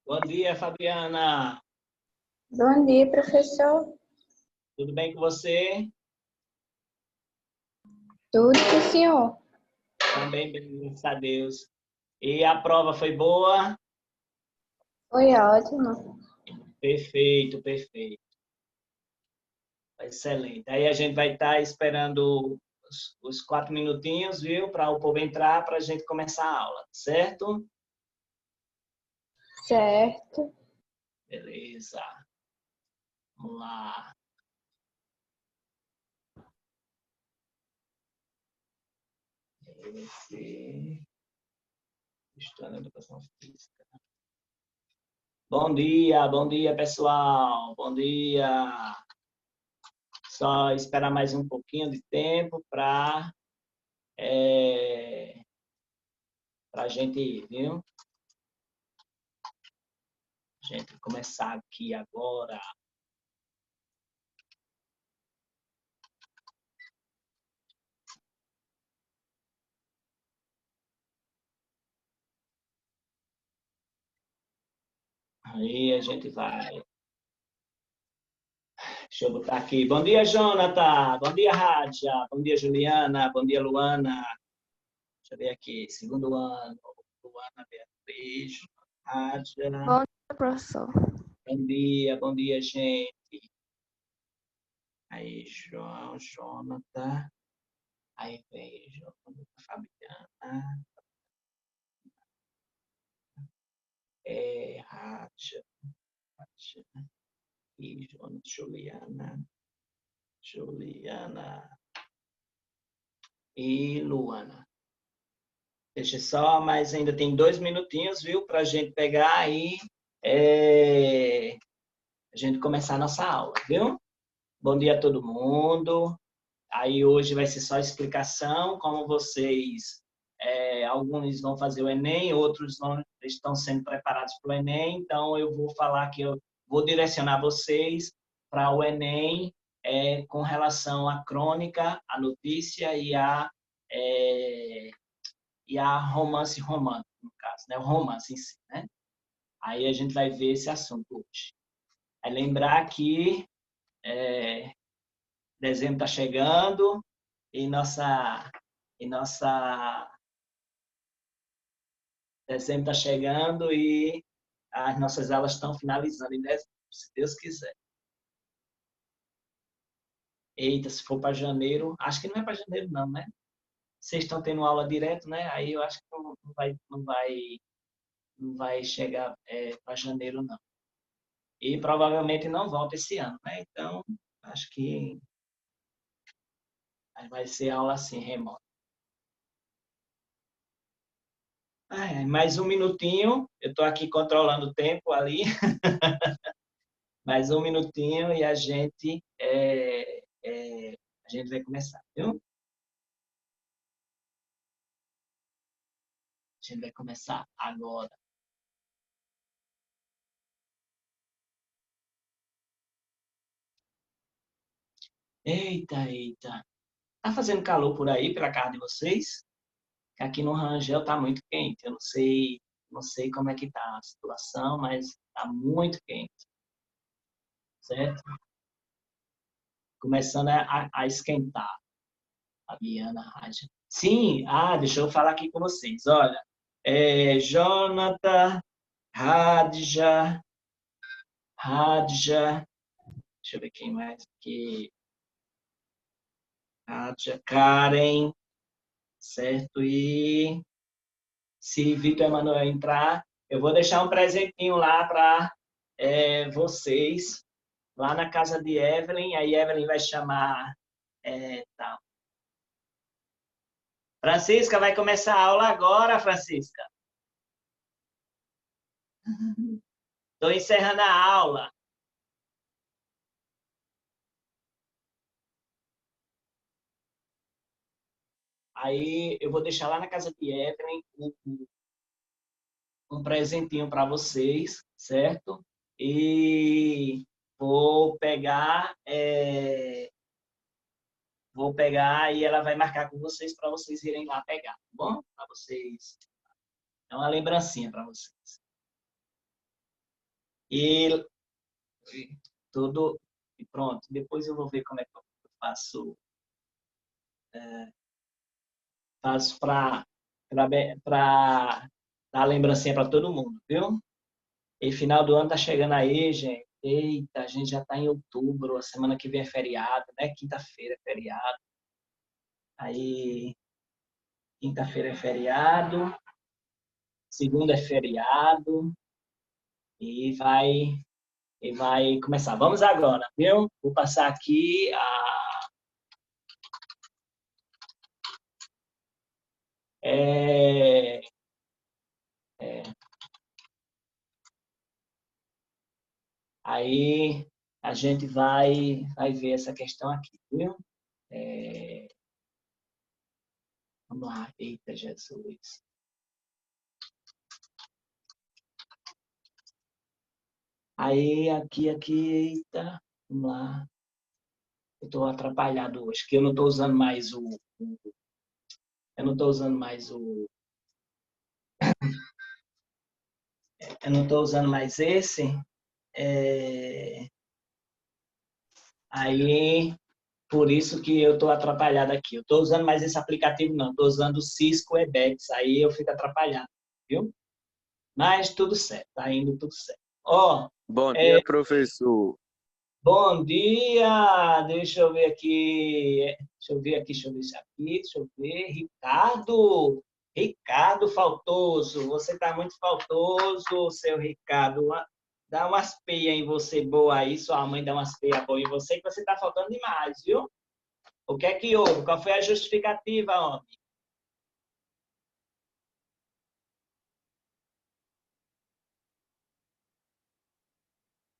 Bom dia, Fabiana. Bom dia, professor. Tudo bem com você? Tudo com o senhor? Também bem, graças a Deus. E a prova foi boa? Foi ótimo. Perfeito, perfeito. Excelente. Aí a gente vai estar esperando os 4 minutinhos, viu? Para o povo entrar, para a gente começar a aula, certo? Certo. Beleza. Vamos lá. Esse... História da educação física. Bom dia, pessoal. Bom dia. Só esperar mais um pouquinho de tempo para a gente ir, viu? A gente começar aqui agora. Aí a gente vai. Deixa eu botar aqui. Bom dia, Jonathan. Bom dia, Rádia. Bom dia, Juliana. Bom dia, Luana. Deixa eu ver aqui. Segundo ano. Luana, Beatriz, Rádia. Bom dia, professor. Bom dia, gente. Aí, João, Jonathan. Aí vem Jonathan, Fabiana. Rádia. E Juliana. Juliana e Luana. Deixa só, mas ainda tem 2 minutinhos, viu, para a gente pegar aí, a gente começar a nossa aula, viu? Bom dia a todo mundo. Aí hoje vai ser só explicação, como vocês, alguns vão fazer o Enem, outros não estão sendo preparados para o Enem, então eu vou falar que eu vou direcionar vocês para o Enem com relação à crônica, à notícia e a romance romântico, no caso, né? O romance em si, né? Aí a gente vai ver esse assunto hoje. É lembrar que dezembro está chegando e nossa dezembro está chegando e as nossas aulas estão finalizando em dezembro, se Deus quiser. Eita, se for para janeiro, acho que não é para janeiro não, né? Vocês estão tendo aula direto, né? Aí eu acho que não vai chegar para janeiro não. E provavelmente não volta esse ano, né? Então, acho que vai ser aula assim, remota. Mais um minutinho, eu estou aqui controlando o tempo ali. Mais um minutinho e a gente vai começar, viu? A gente vai começar agora. Eita, eita. Tá fazendo calor por aí, pela casa de vocês? Aqui no Rangel tá muito quente. Eu não sei como é que tá a situação, mas tá muito quente, certo? Começando a esquentar. Fabiana Rádio. Sim, deixa eu falar aqui com vocês. Olha, Jonathan, Radja, deixa eu ver quem mais aqui. Radja, Karen, certo? E se Vitor Emanuel entrar, eu vou deixar um presentinho lá para vocês, lá na casa de Evelyn. Aí Evelyn vai chamar. Tal. Francisca, vai começar a aula agora, Francisca. Estou encerrando a aula. Aí eu vou deixar lá na casa de Evelyn um presentinho para vocês, certo? E vou pegar e ela vai marcar com vocês para vocês irem lá pegar, tá bom? Para vocês. É uma lembrancinha para vocês. E tudo, e pronto. Depois eu vou ver como é que eu faço, faço para dar lembrancinha para todo mundo, viu? E final do ano tá chegando aí, gente. Eita, a gente já tá em outubro, a semana que vem é feriado, né? Quinta-feira é feriado. Aí, quinta-feira é feriado, segunda é feriado e vai começar. Vamos agora, viu? Vou passar aqui é, é, aí a gente vai ver essa questão aqui, viu? É, vamos lá. Eita, Jesus. Aí, eita, vamos lá. Eu estou atrapalhado hoje, que eu não estou usando mais eu não estou usando mais eu não estou usando mais esse. É, aí, por isso que eu estou atrapalhado aqui. Eu estou usando mais esse aplicativo, não. Estou usando o Cisco Webex. Aí eu fico atrapalhado, viu? Mas tudo certo, tá indo tudo certo. Ó, Bom dia, professor. bom dia! Deixa eu ver aqui. Deixa eu ver isso aqui. Deixa eu ver. Ricardo! Ricardo Faltoso, você está muito faltoso, seu Ricardo. Dá umas peias em você boa aí, sua mãe dá umas peias boas em você, que você está faltando demais, viu? O que é que houve? Qual foi a justificativa, homem?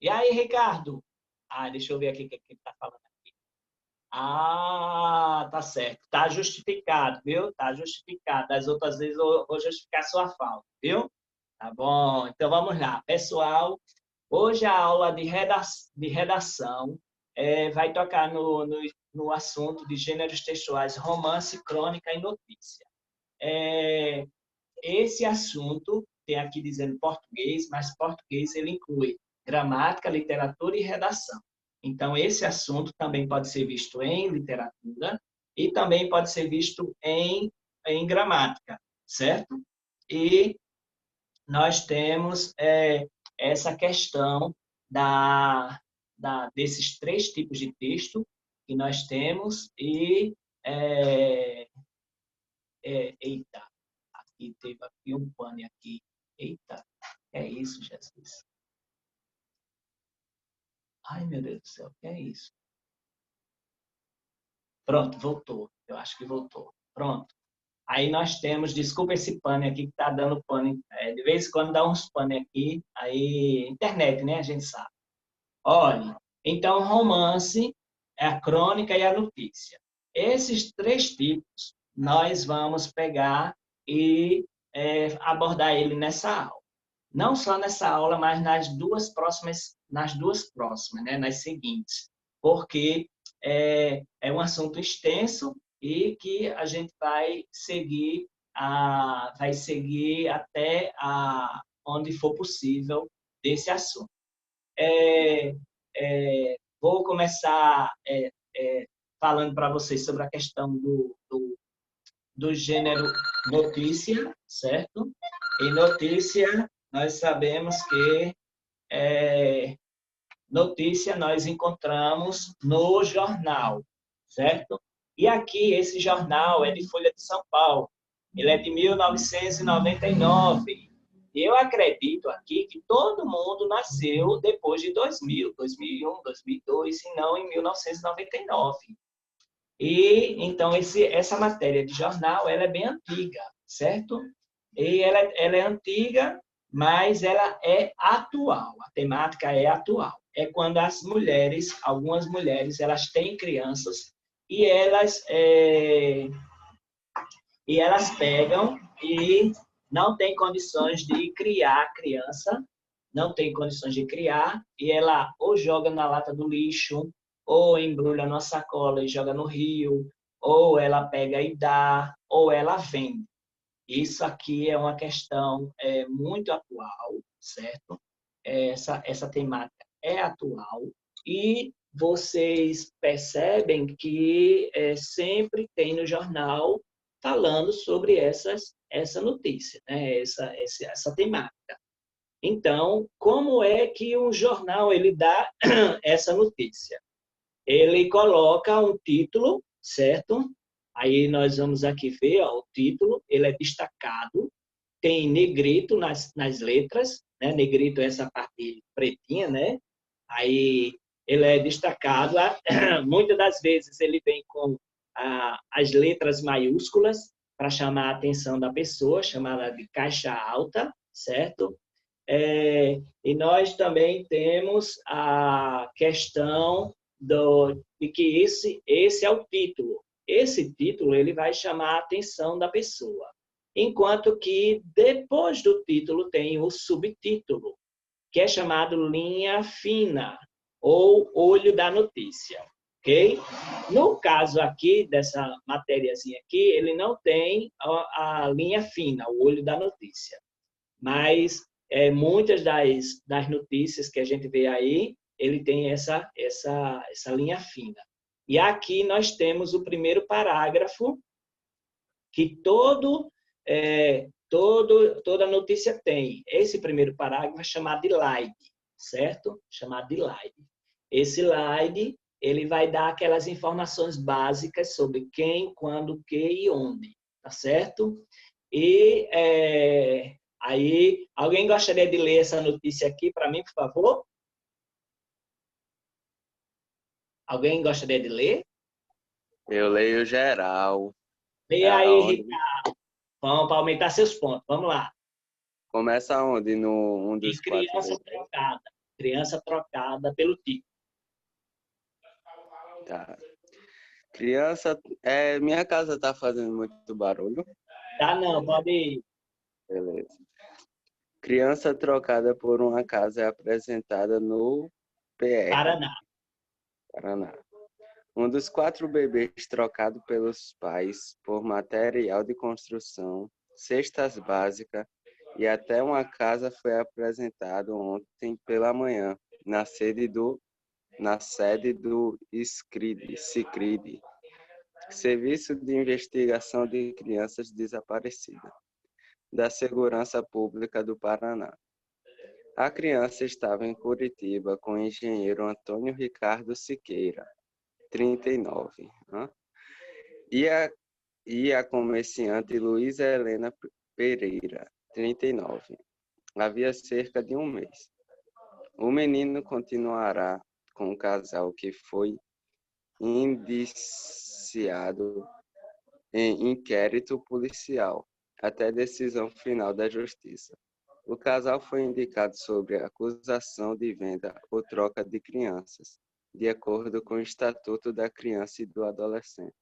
E aí, Ricardo? Ah, deixa eu ver aqui o que ele está falando. Ah, tá certo. Tá justificado, viu? Tá justificado. Das outras vezes eu vou justificar sua falta, viu? Tá bom. Então vamos lá. Pessoal, hoje a aula de redação vai tocar no assunto de gêneros textuais, romance, crônica e notícia. Esse assunto tem aqui dizendo português, mas português ele inclui gramática, literatura e redação. Então, esse assunto também pode ser visto em literatura e também pode ser visto em gramática, certo? E nós temos essa questão desses três tipos de texto que nós temos e eita, aqui teve aqui um pane aqui. Eita, é isso, Jesus. Ai, meu Deus do céu, que é isso? Pronto, voltou. Eu acho que voltou. Pronto. Aí nós temos, desculpa esse pane aqui que está dando pane. De vez em quando dá uns pane aqui. Aí, internet, né? A gente sabe. Olha, então romance é a crônica e a notícia. Esses três tipos nós vamos pegar e abordar ele nessa aula. Não só nessa aula, mas nas duas próximas, né? Nas seguintes. Porque é um assunto extenso e que a gente vai seguir até onde for possível desse assunto. Vou começar falando para vocês sobre a questão do gênero notícia, certo? E notícia, nós sabemos que notícia nós encontramos no jornal, certo? E aqui, esse jornal é de Folha de São Paulo. Ele é de 1999. Eu acredito aqui que todo mundo nasceu depois de 2000, 2001, 2002, e não em 1999. E então essa matéria de jornal ela é bem antiga, certo? E ela é antiga, mas ela é atual. A temática é atual. É quando algumas mulheres, elas têm crianças e elas pegam e não têm condições de criar a criança, não tem condições de criar, e ela ou joga na lata do lixo, ou embrulha numa sacola e joga no rio, ou ela pega e dá, ou ela vende. Isso aqui é uma questão muito atual, certo? essa temática é atual e vocês percebem que sempre tem no jornal falando sobre essa notícia, né? essa temática. Então, como é que o jornal ele dá essa notícia? Ele coloca um título, certo? Aí nós vamos aqui ver, ó, o título, ele é destacado, tem negrito nas letras, né? Negrito é essa parte pretinha, né? Aí ele é destacado, muitas das vezes ele vem com as letras maiúsculas para chamar a atenção da pessoa, chamada de caixa alta, certo? E nós também temos a questão de que esse é o título. Esse título ele vai chamar a atenção da pessoa. Enquanto que depois do título tem o subtítulo, que é chamado linha fina ou olho da notícia, ok? No caso aqui, dessa matériazinha aqui, ele não tem a linha fina, o olho da notícia. Mas muitas das notícias que a gente vê aí, ele tem essa linha fina. E aqui nós temos o primeiro parágrafo, que toda notícia tem. Esse primeiro parágrafo é chamado de slide, certo? Chamado de slide. Esse slide, ele vai dar aquelas informações básicas sobre quem, quando, o que e onde, tá certo? E aí, alguém gostaria de ler essa notícia aqui para mim, por favor? Alguém gostaria de ler? Eu leio geral. Leia aí, Ricardo. Vamos para aumentar seus pontos. Vamos lá. Começa onde? No um dos E quatro. criança trocada. Criança trocada pelo título. Tá. Criança. Minha casa tá fazendo muito barulho. Tá, não, pode ir. Beleza. Criança trocada por uma casa é apresentada no PR, Paraná. Paraná. Um dos 4 bebês trocado pelos pais por material de construção, cestas básicas e até uma casa foi apresentado ontem pela manhã na sede do SICRID, Serviço de Investigação de Crianças Desaparecidas, da Segurança Pública do Paraná. A criança estava em Curitiba com o engenheiro Antônio Ricardo Siqueira, 39, e a comerciante Luísa Helena Pereira, 39. Havia cerca de um mês. O menino continuará com o casal que foi indiciado em inquérito policial até decisão final da Justiça. O casal foi indicado sobre acusação de venda ou troca de crianças, de acordo com o Estatuto da Criança e do Adolescente.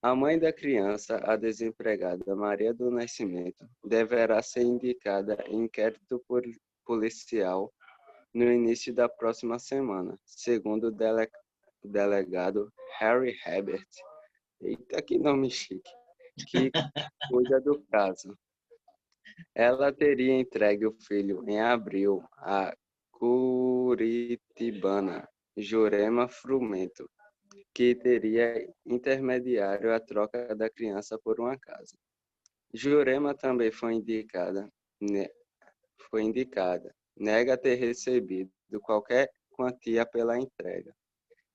A mãe da criança, a desempregada Maria do Nascimento, deverá ser indicada em inquérito policial no início da próxima semana, segundo o delegado Harry Herbert. Eita, que nome chique! Que cuida do caso. Ela teria entregue o filho em abril à curitibana Jurema Frumento, que teria intermediário a troca da criança por uma casa. Jurema também foi indicada, nega ter recebido qualquer quantia pela entrega.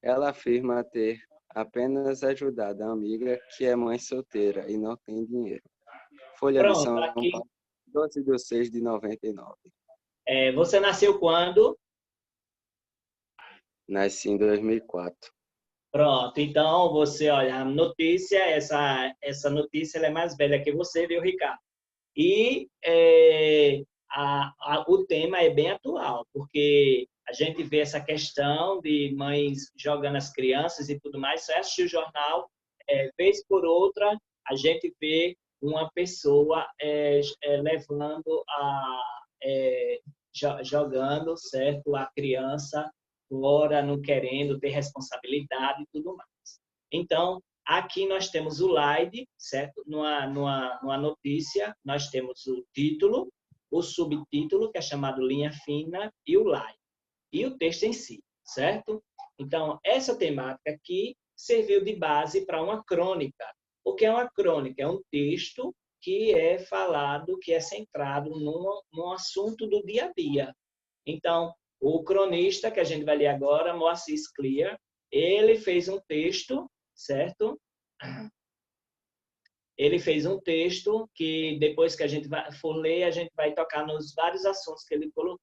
Ela afirma ter apenas ajudado a amiga que é mãe solteira e não tem dinheiro. Folha de Pronto, São aqui. Paulo, 12/6/99. Você nasceu quando? Nasci em 2004. Pronto, então você, olha, a notícia, essa notícia ela é mais velha que você, viu, Ricardo? E o tema é bem atual, porque a gente vê essa questão de mães jogando as crianças e tudo mais, só assistir o jornal, vez por outra, a gente vê uma pessoa levando jogando, certo, a criança fora, não querendo ter responsabilidade e tudo mais. Então, aqui nós temos o slide, certo? Numa notícia, nós temos o título, o subtítulo, que é chamado Linha Fina, e o like, e o texto em si, certo? Então, essa temática aqui serviu de base para uma crônica. O que é uma crônica? É um texto que é falado, que é centrado num assunto do dia a dia. Então, o cronista, que a gente vai ler agora, Moacir Clear, ele fez um texto, certo? Ele fez um texto que, depois que a gente for ler, a gente vai tocar nos vários assuntos que ele colocou.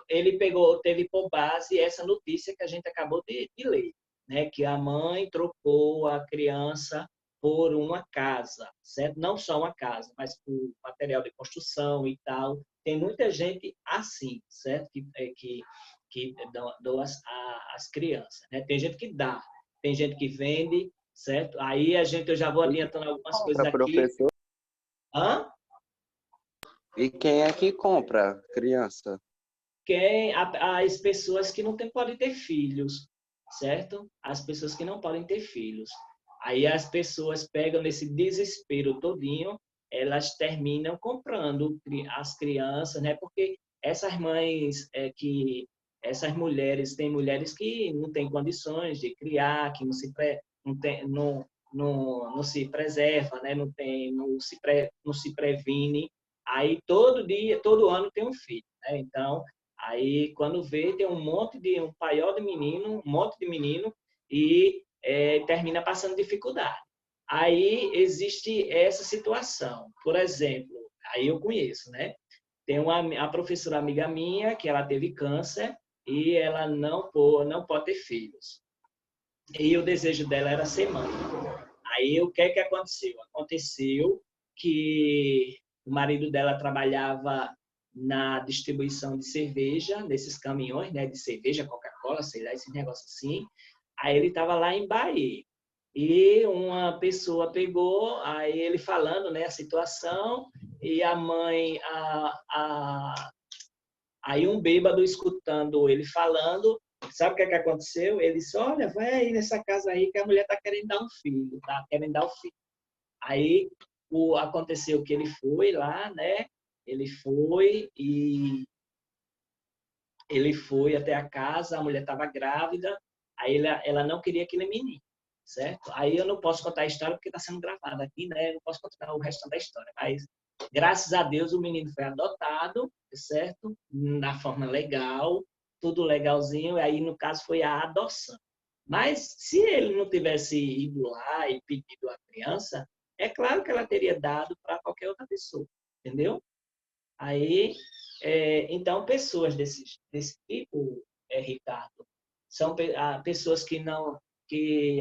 Ele teve por base essa notícia que a gente acabou de ler, né? Que a mãe trocou a criança por uma casa, certo? Não só uma casa, mas por material de construção e tal. Tem muita gente assim, certo? Que doa as crianças, né? Tem gente que dá, tem gente que vende, certo? Aí eu já vou adiantando algumas coisas Compra, aqui. professor. Hã? E quem é que compra, criança? As pessoas que não podem ter filhos, certo? As pessoas que não podem ter filhos. Aí as pessoas pegam nesse desespero todinho, elas terminam comprando as crianças, né? Porque essas mães essas mulheres, tem mulheres que não têm condições de criar, que não se preserva, né? Não se previne. Aí todo ano tem um filho, né? Então, aí, quando vê, tem um paiol de menino, um monte de menino, e termina passando dificuldade. Aí, existe essa situação. Por exemplo, aí eu conheço, né? Tem a professora amiga minha, que ela teve câncer, e ela não pode ter filhos. E o desejo dela era ser mãe. Aí, o que é que aconteceu? Aconteceu que o marido dela trabalhava na distribuição de cerveja, nesses caminhões, né, de cerveja, Coca-Cola, sei lá, esse negócio assim. Aí ele estava lá em Bahia. E uma pessoa pegou, aí ele falando, né, a situação, e a mãe, aí um bêbado escutando ele falando, sabe o que é que aconteceu? Ele disse, olha, vai aí nessa casa aí que a mulher está querendo dar um filho, tá querendo dar um filho. Aí aconteceu que ele foi lá, né? Ele foi até a casa, a mulher estava grávida, aí ela não queria aquele menino, certo? Aí eu não posso contar a história porque está sendo gravada aqui, né? Eu não posso contar o resto da história, mas graças a Deus o menino foi adotado, certo? Na forma legal, tudo legalzinho, e aí no caso foi a adoção. Mas se ele não tivesse ido lá e pedido a criança, é claro que ela teria dado para qualquer outra pessoa, entendeu? Aí, então, pessoas desse tipo, Ricardo, são pessoas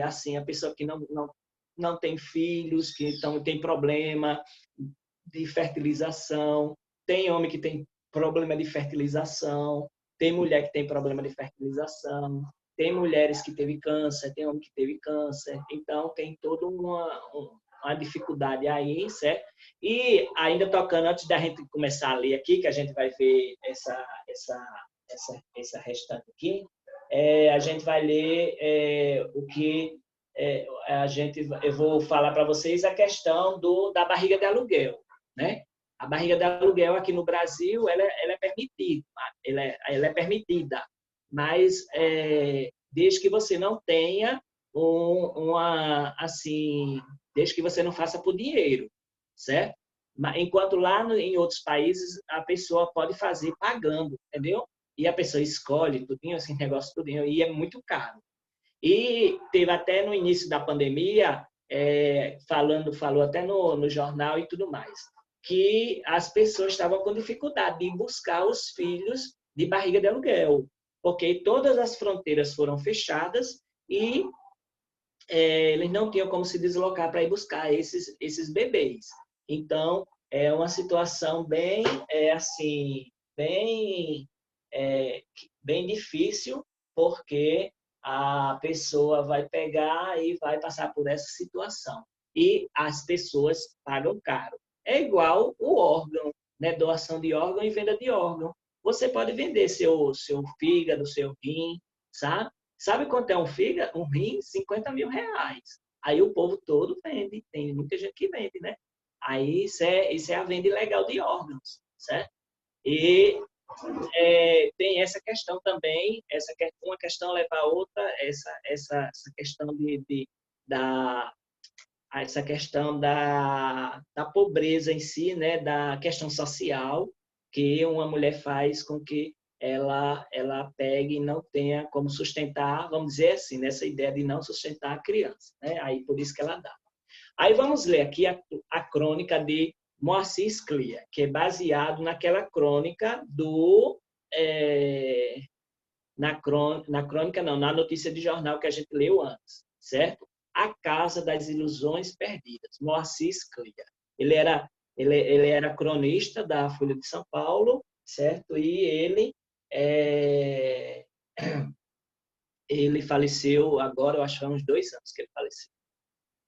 assim, a pessoa que não tem filhos, que tem problema de fertilização, tem homem que tem problema de fertilização, tem mulher que tem problema de fertilização, tem mulheres que teve câncer, tem homem que teve câncer, então tem toda uma dificuldade aí, certo? E ainda tocando, antes da gente começar a ler aqui, que a gente vai ver essa restante aqui, a gente vai ler o que eu vou falar para vocês a questão da barriga de aluguel, né? A barriga de aluguel aqui no Brasil, ela é permitida, ela é permitida, mas desde que você não tenha assim, desde que você não faça por dinheiro, certo? Enquanto lá em outros países a pessoa pode fazer pagando, entendeu? E a pessoa escolhe tudinho, esse negócio tudinho, e é muito caro. E teve até no início da pandemia, falou até no jornal e tudo mais, que as pessoas estavam com dificuldade de buscar os filhos de barriga de aluguel, porque todas as fronteiras foram fechadas e eles não tinham como se deslocar para ir buscar esses bebês. Então, é uma situação bem, assim, bem difícil, porque a pessoa vai pegar e vai passar por essa situação. E as pessoas pagam caro. É igual o órgão, né? Doação de órgão e venda de órgão. Você pode vender seu fígado, seu rim, sabe? Sabe quanto é um fígado? Um rim? R$ 50 mil. Aí o povo todo vende. Tem muita gente que vende, né? Aí isso é a venda ilegal de órgãos, certo? E tem essa questão também, uma questão leva a outra, essa questão essa questão da pobreza em si, né, da questão social, que uma mulher faz com que ela pegue e não tenha como sustentar, vamos dizer assim, nessa ideia de não sustentar a criança, né? Aí por isso que ela dá. Aí vamos ler aqui a crônica de Moacir Sclia, que é baseado naquela crônica na crônica não, na notícia de jornal que a gente leu antes, certo? A Casa das Ilusões Perdidas, Moacir Sclia. Ele era cronista da Folha de São Paulo, certo? E ele faleceu agora, eu acho que há uns 2 anos que ele faleceu.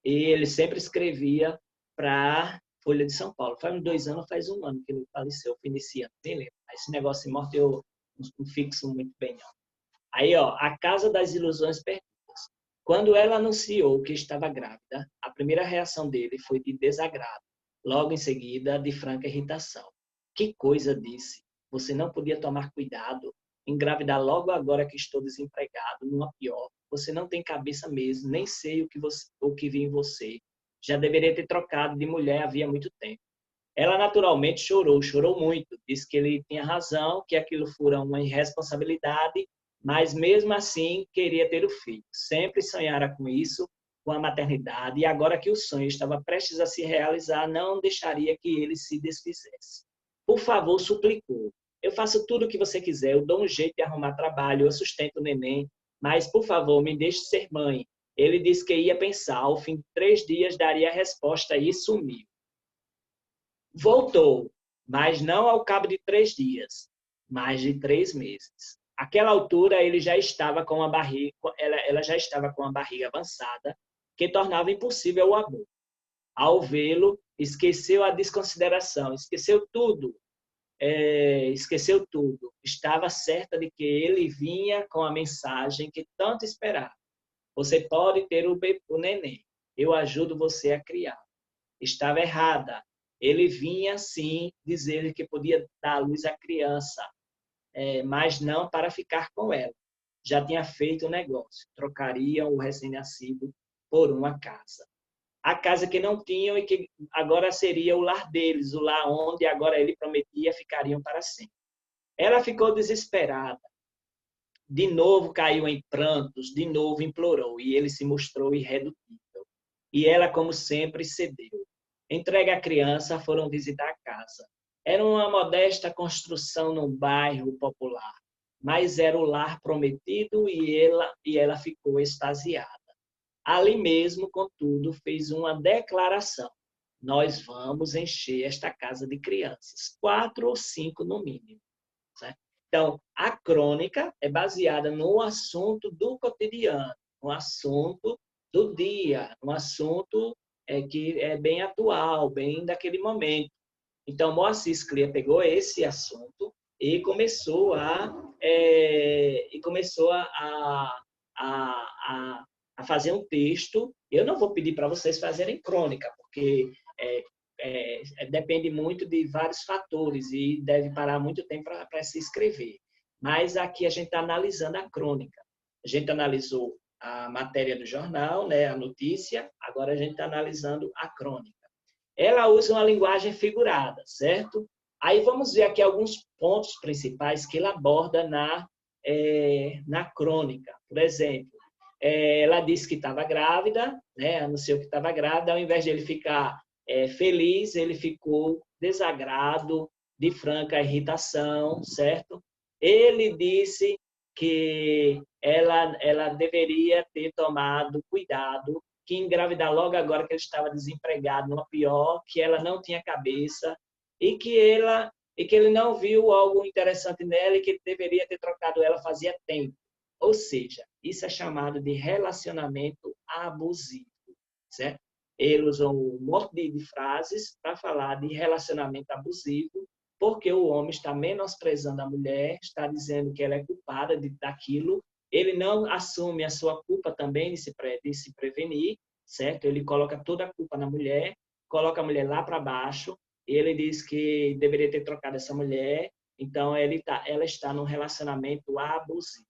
E ele sempre escrevia para a Folha de São Paulo. Faz uns 2 anos, faz 1 ano que ele faleceu, foi nesse ano, nem lembro. Esse negócio de morte eu não fixo muito bem, não. Aí, ó, A Casa das Ilusões Perdidas. Quando ela anunciou que estava grávida, a primeira reação dele foi de desagrado. Logo em seguida, de franca irritação. Que coisa, disse. Você não podia tomar cuidado? Engravidar logo agora que estou desempregado, numa pior. Você não tem cabeça mesmo, nem sei o que vi em você. Já deveria ter trocado de mulher havia muito tempo. Ela naturalmente chorou muito. Disse que ele tinha razão, que aquilo fora uma irresponsabilidade, mas mesmo assim queria ter o filho. Sempre sonhara com isso, com a maternidade, e agora que o sonho estava prestes a se realizar, não deixaria que ele se desfizesse. Por favor, suplicou. Eu faço tudo o que você quiser, eu dou um jeito de arrumar trabalho, eu sustento o neném, mas, por favor, me deixe ser mãe. Ele disse que ia pensar, ao fim de 3 dias daria a resposta e sumiu. Voltou, mas não ao cabo de 3 dias, mais de 3 meses. Àquela altura, ele já estava com ela já estava com a barriga avançada, que tornava impossível o aborto. Ao vê-lo, esqueceu a desconsideração, esqueceu tudo. Estava certa de que ele vinha com a mensagem que tanto esperava. Você pode ter o neném. Eu ajudo você a criar. Estava errada. Ele vinha, sim, dizer que podia dar à luz à criança, mas não para ficar com ela. Já tinha feito o negócio. Trocariam o recém-nascido por uma casa. A casa que não tinham e que agora seria o lar deles, o lar onde agora ele prometia ficariam para sempre. Ela ficou desesperada. De novo caiu em prantos, de novo implorou, e ele se mostrou irredutível. E ela, como sempre, cedeu. Entregue a criança, foram visitar a casa. Era uma modesta construção num bairro popular, mas era o lar prometido e ela ficou extasiada. Ali mesmo, contudo, fez uma declaração. Nós vamos encher esta casa de crianças, 4 ou 5 no mínimo. Certo? Então, a crônica é baseada no assunto do cotidiano, no assunto do dia, no assunto que é bem atual, bem daquele momento. Então, Moacir Sclia pegou esse assunto e começou a fazer um texto. Eu não vou pedir para vocês fazerem crônica, porque depende muito de vários fatores e deve parar muito tempo para se escrever. Mas aqui a gente está analisando a crônica. A gente analisou a matéria do jornal, né, a notícia, agora a gente está analisando a crônica. Ela usa uma linguagem figurada, certo? Aí vamos ver aqui alguns pontos principais que ela aborda na crônica. Por exemplo, ela disse que estava grávida, né? Anunciou que estava grávida, ao invés de ele ficar feliz, ele ficou desagrado, de franca irritação, certo? Ele disse que ela deveria ter tomado cuidado, que engravidar logo agora que ele estava desempregado, numa pior, que ela não tinha cabeça e que ele não viu algo interessante nela e que ele deveria ter trocado ela fazia tempo. Ou seja, isso é chamado de relacionamento abusivo, certo? Ele usou um monte de frases para falar de relacionamento abusivo, porque o homem está menosprezando a mulher, está dizendo que ela é culpada daquilo. Ele não assume a sua culpa também de se prevenir, certo? Ele coloca toda a culpa na mulher, coloca a mulher lá para baixo, ele diz que deveria ter trocado essa mulher, então ela está num relacionamento abusivo,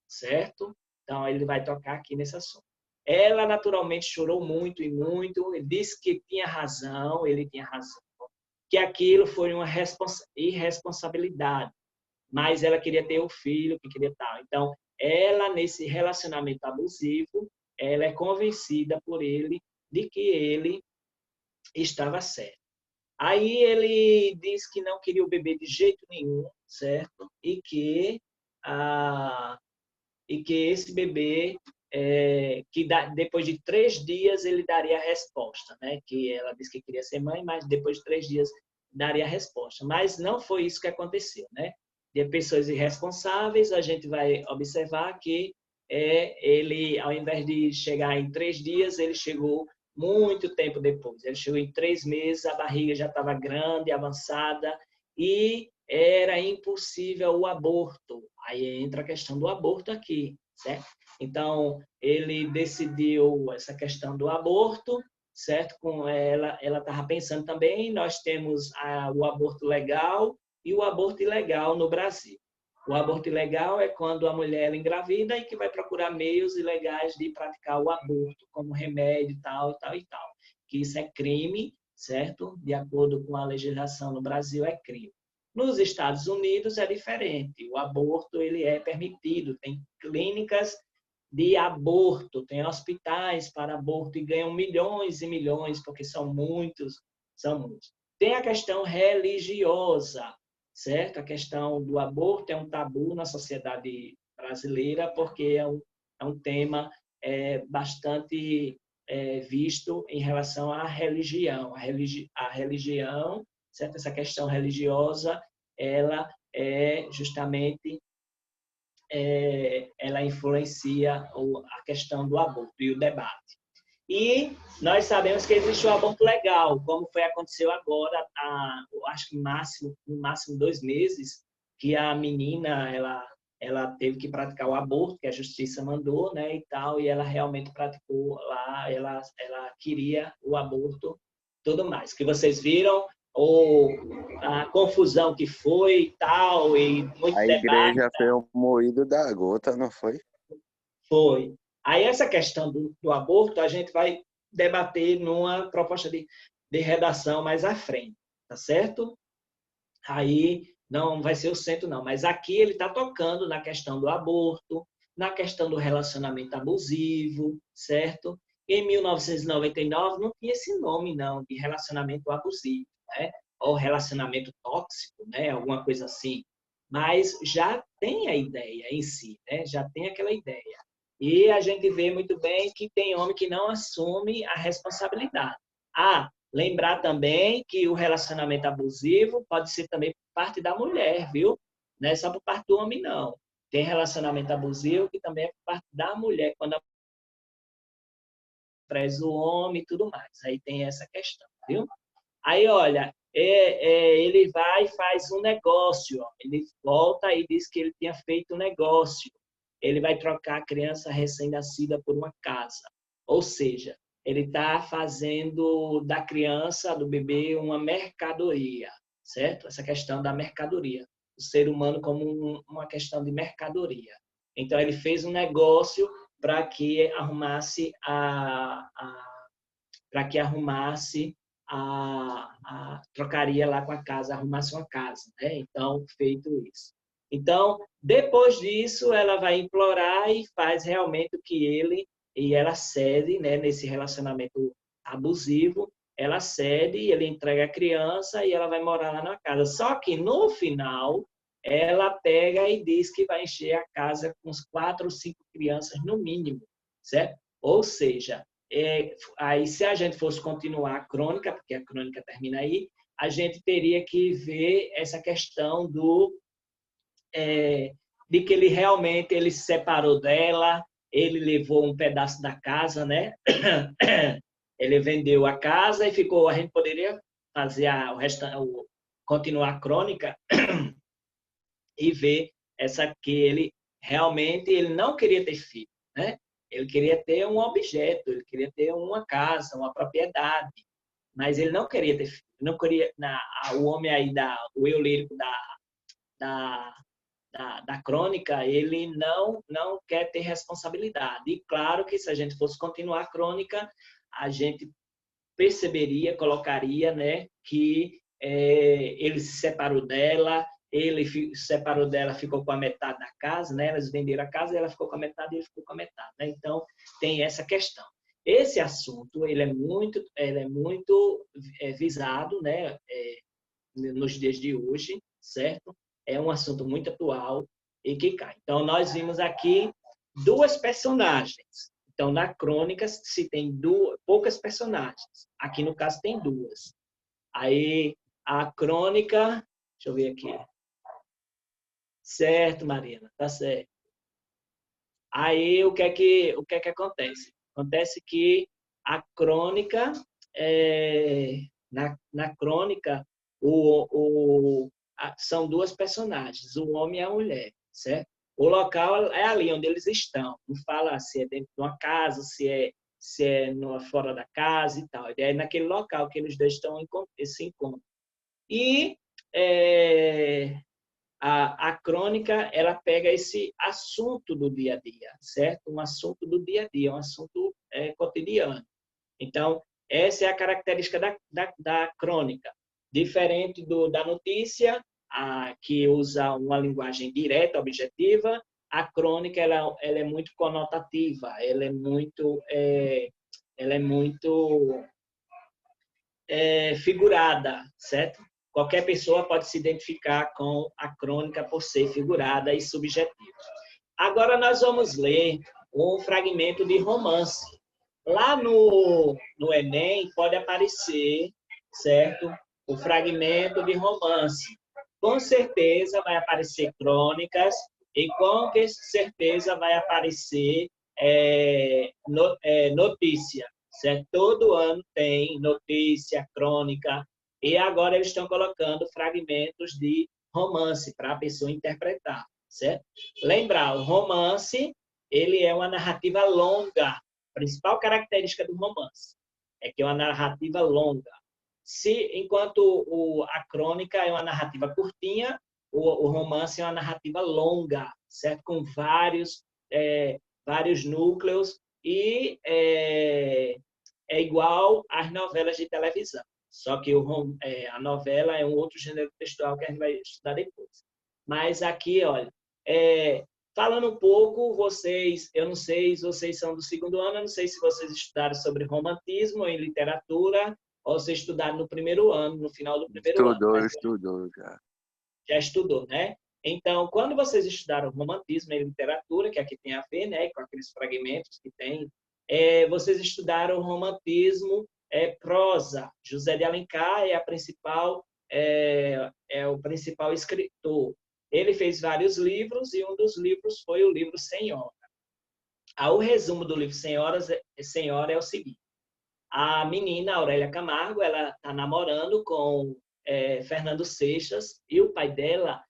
certo? Então ele vai tocar aqui nesse assunto. Ela naturalmente chorou muito e muito, ele disse que tinha razão, ele tinha razão, que aquilo foi uma irresponsabilidade, mas ela queria ter o filho, que queria tal. Então, ela, nesse relacionamento abusivo, ela é convencida por ele de que ele estava certo. Aí ele diz que não queria o bebê de jeito nenhum, certo? E que esse bebê, depois de 3 dias ele daria a resposta, né? Que ela disse que queria ser mãe, mas depois de 3 dias daria a resposta. Mas não foi isso que aconteceu, né? De pessoas irresponsáveis, a gente vai observar que ele, ao invés de chegar em 3 dias, ele chegou muito tempo depois. Ele chegou em 3 meses, a barriga já estava grande, avançada, e era impossível o aborto. Aí entra a questão do aborto aqui, certo? Então, ele decidiu essa questão do aborto, certo? Com ela estava pensando também, nós temos o aborto legal e o aborto ilegal no Brasil. O aborto ilegal é quando a mulher engravida e que vai procurar meios ilegais de praticar o aborto, como remédio, tal, tal e tal. Que isso é crime, certo? De acordo com a legislação no Brasil, é crime. Nos Estados Unidos é diferente. O aborto ele é permitido. Tem clínicas de aborto, tem hospitais para aborto e ganham milhões e milhões, porque são muitos, são muitos. Tem a questão religiosa, certo? A questão do aborto é um tabu na sociedade brasileira, porque é um tema bastante visto em relação à religião. A religião, certo? Essa questão religiosa, ela é justamente ela influencia a questão do aborto e o debate. E nós sabemos que existe o aborto legal, como aconteceu agora, acho que no máximo 2 meses, que a menina ela teve que praticar o aborto, que a justiça mandou, né, e tal, e ela realmente praticou lá, ela queria o aborto, tudo mais. Que vocês viram, ou a confusão que foi e tal, e muito A debate. igreja foi o moído da gota, não foi? Foi. Aí essa questão do aborto a gente vai debater numa proposta de redação mais à frente, tá certo? Aí não vai ser o centro não, mas aqui ele está tocando na questão do aborto, na questão do relacionamento abusivo, certo? Em 1999 não tinha esse nome não de relacionamento abusivo, né? Ou relacionamento tóxico, né? Alguma coisa assim. Mas já tem a ideia em si, né? Já tem aquela ideia. E a gente vê muito bem que tem homem que não assume a responsabilidade. Lembrar também que o relacionamento abusivo pode ser também por parte da mulher, viu? Não é só por parte do homem, não. Tem relacionamento abusivo que também é por parte da mulher, quando preza o homem e tudo mais. Aí tem essa questão, viu? Aí, olha, ele vai e faz um negócio. Ó. Ele volta e diz que ele tinha feito um negócio. Ele vai trocar a criança recém-nascida por uma casa. Ou seja, ele está fazendo da criança, do bebê, uma mercadoria, certo? Essa questão da mercadoria. O ser humano como uma questão de mercadoria. Então, ele fez um negócio para que arrumasse trocaria lá com a casa, arrumasse uma casa, né? Então, feito isso. Então, depois disso, ela vai implorar e faz realmente o que ela cede, né? Nesse relacionamento abusivo, ela cede, ele entrega a criança e ela vai morar lá na casa. Só que, no final, ela pega e diz que vai encher a casa com uns 4 ou 5 crianças, no mínimo, certo? Ou seja, aí se a gente fosse continuar a crônica, porque a crônica termina aí, a gente teria que ver essa questão de que ele realmente ele se separou dela, ele levou um pedaço da casa, né? Ele vendeu a casa e ficou. A gente poderia fazer continuar a crônica e ver que ele realmente ele não queria ter filho, né? Ele queria ter um objeto, ele queria ter uma casa, uma propriedade. mas ele não queria ter filho. Não queria, o homem aí, o eu lírico da, da crônica, ele não quer ter responsabilidade. E claro que se a gente fosse continuar a crônica, a gente perceberia, colocaria, né, que ele se separou dela, ele se separou dela, ficou com a metade da casa, né? Elas venderam a casa, ela ficou com a metade e ele ficou com a metade, né? Então, tem essa questão. Esse assunto, ele é muito visado, né? Nos dias de hoje, certo? É um assunto muito atual e que cai. Então, nós vimos aqui duas personagens. Então, na crônica, se tem poucas personagens. Aqui, no caso, tem duas. Aí, a crônica... Deixa eu ver aqui. Certo, Marina, tá certo. Aí, o que é que acontece? Acontece que a crônica, na crônica, são duas personagens, o homem e a mulher, certo? O local é ali onde eles estão. Não fala se é dentro de uma casa, se é fora da casa e tal. É naquele local que eles dois se encontram. E a crônica, ela pega esse assunto do dia a dia, certo? Um assunto do dia a dia, um assunto cotidiano. Então, essa é a característica da crônica. Diferente da notícia, que usa uma linguagem direta, objetiva, a crônica ela é muito conotativa, ela é muito figurada, certo? Qualquer pessoa pode se identificar com a crônica por ser figurada e subjetiva. Agora nós vamos ler um fragmento de romance. Lá no Enem pode aparecer, certo? O fragmento de romance. Com certeza vai aparecer crônicas e com certeza vai aparecer notícia, certo? Todo ano tem notícia, crônica, e agora eles estão colocando fragmentos de romance para a pessoa interpretar, certo? Lembrar, o romance, ele é uma narrativa longa. A principal característica do romance é que é uma narrativa longa. Enquanto a crônica é uma narrativa curtinha, o romance é uma narrativa longa, certo? Com vários núcleos e é igual às novelas de televisão. Só que a novela é um outro gênero textual que a gente vai estudar depois. Mas aqui, olha, falando um pouco, eu não sei se vocês são do segundo ano, eu não sei se vocês estudaram sobre romantismo em literatura, ou se estudaram no primeiro ano, no final do primeiro ano. Estudou já. Já estudou, né? Então, quando vocês estudaram romantismo em literatura, que aqui tem a ver, né, com aqueles fragmentos que tem, vocês estudaram romantismo prosa. José de Alencar é o principal escritor. Ele fez vários livros e um dos livros foi o livro Senhora. O resumo do livro Senhora é o seguinte: a menina Aurélia Camargo, ela está namorando com Fernando Seixas e o pai dela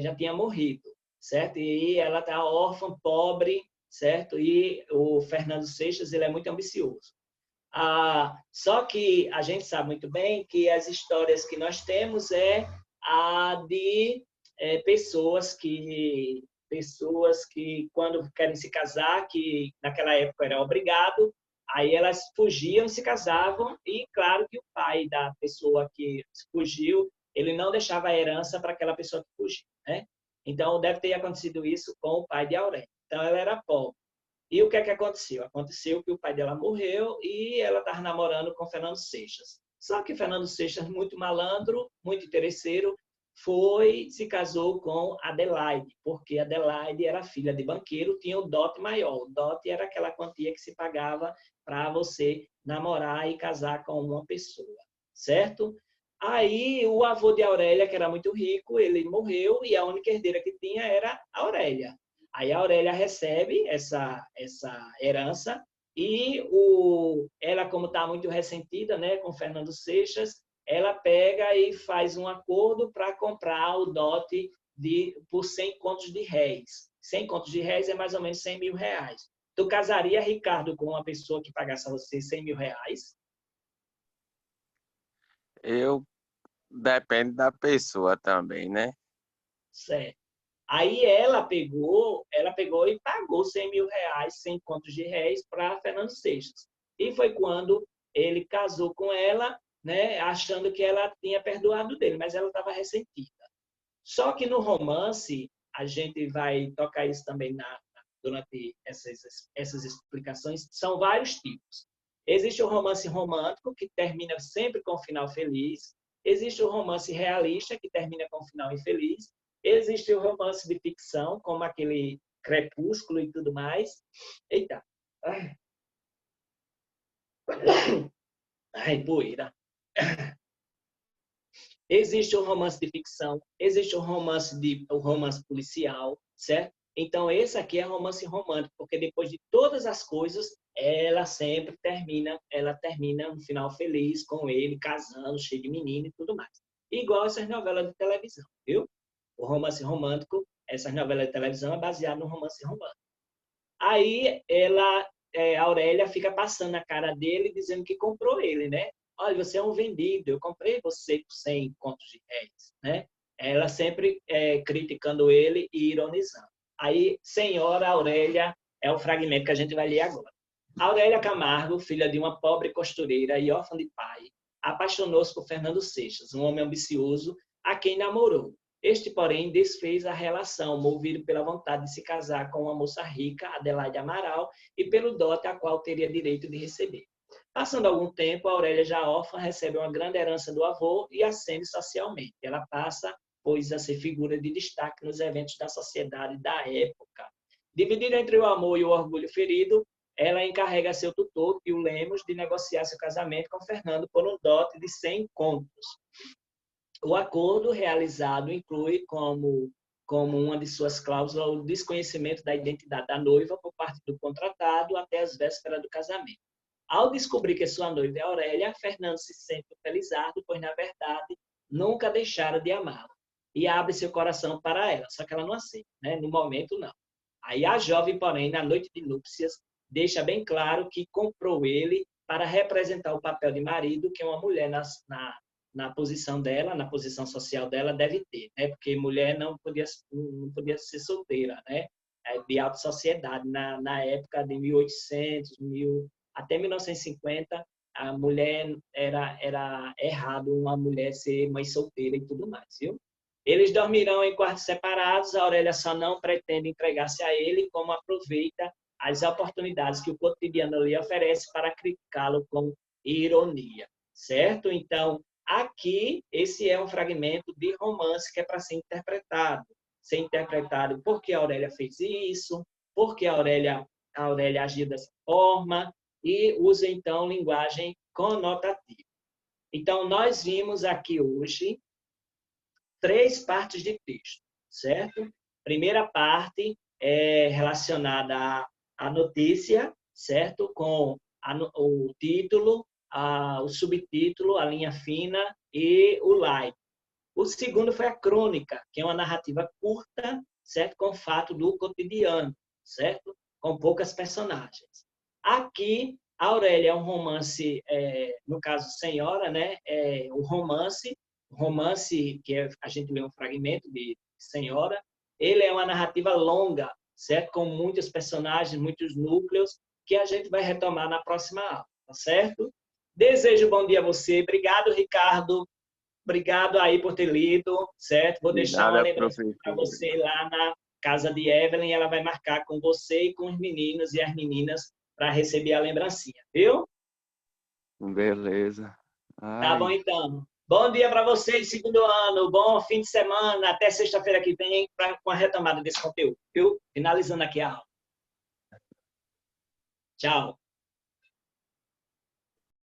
já tinha morrido, certo? E ela está órfã, pobre, certo? E o Fernando Seixas, ele é muito ambicioso. Só que a gente sabe muito bem que as histórias que nós temos a de pessoas que quando querem se casar, que naquela época era obrigado, aí elas fugiam e se casavam, e claro que o pai da pessoa que fugiu, ele não deixava a herança para aquela pessoa que fugiu, né? Então, deve ter acontecido isso com o pai de Aurélia. Então, ela era pobre. E o que é que aconteceu? Aconteceu que o pai dela morreu e ela estava namorando com Fernando Seixas. Só que Fernando Seixas, muito malandro, muito interesseiro, se casou com Adelaide, porque Adelaide era filha de banqueiro, tinha o dote maior. O dote era aquela quantia que se pagava para você namorar e casar com uma pessoa, certo? Aí o avô de Aurélia, que era muito rico, ele morreu e a única herdeira que tinha era a Aurélia. Aí a Aurélia recebe essa herança e ela, como está muito ressentida, né, com Fernando Seixas, ela pega e faz um acordo para comprar o dote por 100 contos de réis. 100 contos de réis é mais ou menos 100 mil reais. Tu casaria, Ricardo, com uma pessoa que pagasse a você 100 mil reais? Depende da pessoa também, né? Certo. Aí ela pegou e pagou 100 mil reais, 100 contos de réis para Fernando Seixas. E foi quando ele casou com ela, né, achando que ela tinha perdoado dele, mas ela estava ressentida. Só que no romance, a gente vai tocar isso também durante essas explicações, são vários tipos. Existe o romance romântico, que termina sempre com um final feliz. Existe o romance realista, que termina com um final infeliz. Existe o romance de ficção, como aquele Crepúsculo e tudo mais. Eita! Ai, poeira. Existe o romance de ficção, existe o romance policial, certo? Então, esse aqui é romance romântico, porque depois de todas as coisas, ela termina um final feliz com ele, casando, cheio de menino e tudo mais. Igual essas novelas de televisão, viu? O romance romântico, essas novelas de televisão é baseado no romance romântico. Aí, a Aurélia fica passando a cara dele, dizendo que comprou ele, né? Olha, você é um vendido, eu comprei você por 100 contos de réis, né? Ela sempre criticando ele e ironizando. Aí, Senhora Aurélia, é o fragmento que a gente vai ler agora. Aurélia Camargo, filha de uma pobre costureira e órfã de pai, apaixonou-se por Fernando Seixas, um homem ambicioso a quem namorou. Este, porém, desfez a relação, movido pela vontade de se casar com uma moça rica, Adelaide Amaral, e pelo dote a qual teria direito de receber. Passando algum tempo, Aurélia, já órfã, recebe uma grande herança do avô e ascende socialmente. Ela passa, pois, a ser figura de destaque nos eventos da sociedade da época. Dividida entre o amor e o orgulho ferido, ela encarrega seu tutor, Pio Lemos, de negociar seu casamento com Fernando por um dote de 100 contos. O acordo realizado inclui como uma de suas cláusulas o desconhecimento da identidade da noiva por parte do contratado até as vésperas do casamento. Ao descobrir que sua noiva é Aurélia, Fernando se sente felizardo, pois, na verdade, nunca deixara de amá-la. E abre seu coração para ela, só que ela não aceita, né? No momento, não. Aí a jovem, porém, na noite de núpcias, deixa bem claro que comprou ele para representar o papel de marido que uma mulher na posição dela, na posição social dela, deve ter, né? Porque mulher não podia ser solteira, né? De alta sociedade. Na época de 1800, até 1950, a mulher era errado uma mulher ser mãe solteira e tudo mais, viu? Eles dormirão em quartos separados, a Aurélia só não pretende entregar-se a ele, como aproveita as oportunidades que o cotidiano lhe oferece para criticá-lo com ironia, certo? Então, aqui, esse é um fragmento de romance que é para ser interpretado por que a Aurélia fez isso, por que a Aurélia agiu dessa forma, e usa, então, linguagem conotativa. Então, nós vimos aqui hoje 3 partes de texto, certo? Primeira parte é relacionada à notícia, certo? Com o título, o subtítulo, a linha fina e o like. O segundo foi a crônica, que é uma narrativa curta, certo? Com fato do cotidiano, certo? Com poucas personagens. Aqui, a Aurélia é um romance, no caso, Senhora, né? O romance que a gente lê um fragmento de Senhora, ele é uma narrativa longa, certo? Com muitos personagens, muitos núcleos, que a gente vai retomar na próxima aula, tá certo? Desejo bom dia a você. Obrigado, Ricardo. Obrigado aí por ter lido, certo? Vou deixar uma lembrança para você lá na casa de Evelyn. Ela vai marcar com você e com os meninos e as meninas para receber a lembrancinha, viu? Beleza. Tá bom, então. Bom dia para vocês, segundo ano. Bom fim de semana. Até sexta-feira que vem com a retomada desse conteúdo, viu? Finalizando aqui a aula. Tchau.